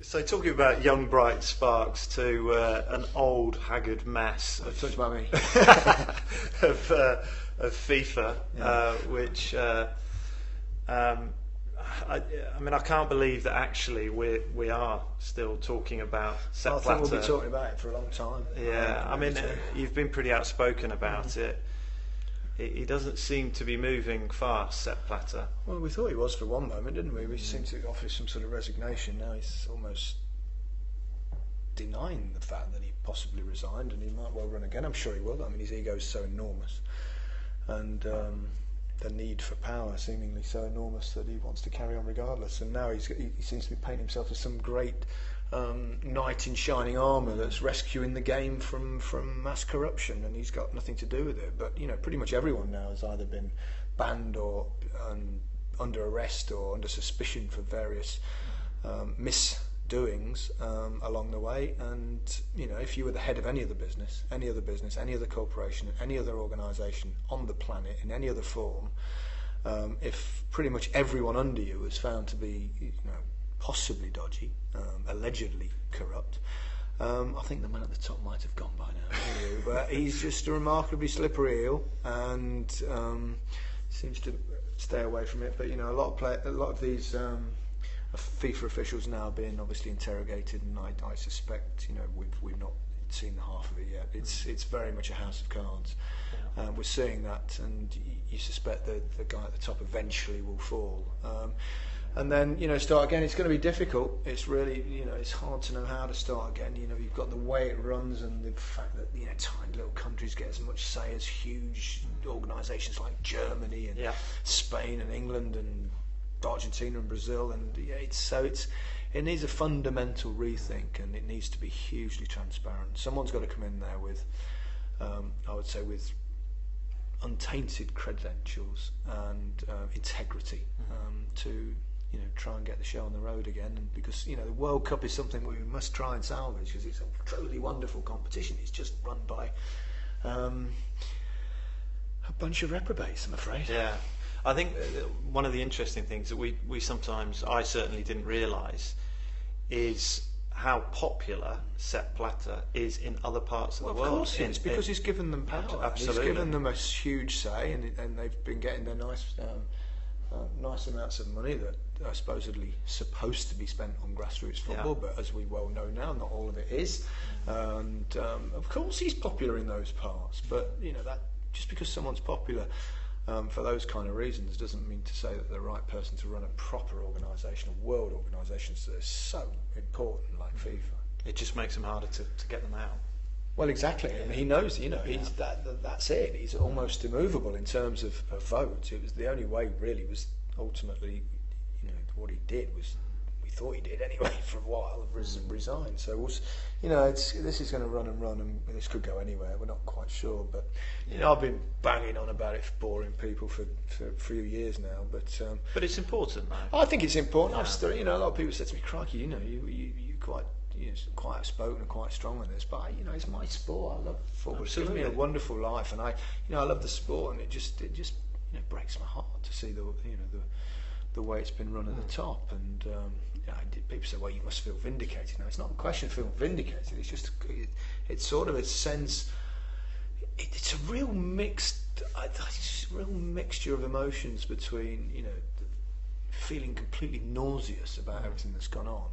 So talking about young bright sparks to an old haggard mess Don't talk about me. of FIFA, which I mean I can't believe that actually we are still talking about Sepp I think Blatter. we'll be talking about it for a long time. Yeah, I mean you've been pretty outspoken about it. He doesn't seem to be moving fast, Sepp Blatter. Well, we thought he was for one moment, didn't we? We seemed to offer some sort of resignation. Now he's almost denying the fact that he possibly resigned, and he might well run again. I'm sure he will. I mean, his ego is so enormous, and the need for power seemingly so enormous that he wants to carry on regardless. And now he seems to be painting himself as some great knight in shining armour that's rescuing the game from mass corruption, and he's got nothing to do with it. But pretty much everyone now has either been banned or under arrest or under suspicion for various misdoings along the way. And if you were the head of any other business, any other corporation, any other organisation on the planet in any other form, if pretty much everyone under you was found to be possibly dodgy, allegedly corrupt, I think the man at the top might have gone by now. But he's just a remarkably slippery eel, and seems to stay away from it. But a lot of these FIFA officials now being obviously interrogated, and I suspect we've not seen the half of it yet. It's very much a house of cards. Yeah. We're seeing that, and you suspect that the guy at the top eventually will fall. And then start again. It's going to be difficult. It's really it's hard to know how to start again. You've got the way it runs, and the fact that tiny little countries get as much say as huge organisations like Germany and Spain and England and Argentina and Brazil, and it needs a fundamental rethink, and it needs to be hugely transparent. Someone's got to come in there with, I would say, with untainted credentials and integrity to try and get the show on the road again. And because the World Cup is something we must try and salvage, because it's a truly wonderful competition. It's just run by a bunch of reprobates, I'm afraid. Yeah, I think one of the interesting things that we sometimes, I certainly didn't realise, is how popular Sepp Blatter is in other parts of the world. Of course, it's because he's given them power. Absolutely. He's given them a huge say, and they've been getting their nice amounts of money that are supposedly supposed to be spent on grassroots football, but as we well know now, not all of it is. And of course, he's popular in those parts. But that just because someone's popular for those kind of reasons doesn't mean to say that they're the right person to run a proper organisation, a world organisation that is so important like FIFA. It just makes him harder to get them out. Well, exactly. I mean, he knows, he's that's it. He's almost immovable in terms of votes. It was the only way, really, was ultimately, what he did was, we thought he did anyway for a while, resigned. So, this is going to run, and this could go anywhere. We're not quite sure, but I've been banging on about it for boring people for a few years now. But it's important, though. I think it's important. I've still, a lot of people said to me, "Crikey, you quite." Quite outspoken and quite strong on this, but it's my sport. I love football. It's given me a wonderful life, and I love the sport, and it just breaks my heart to see the way it's been run at the top. And people say, well, you must feel vindicated. Now, it's not a question of feeling vindicated. It's just it's sort of a sense. It's a real mixture of emotions between feeling completely nauseous about everything that's gone on,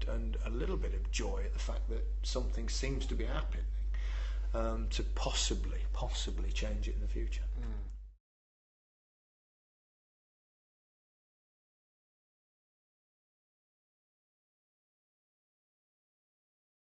and a little bit of joy at the fact that something seems to be happening to possibly change it in the future.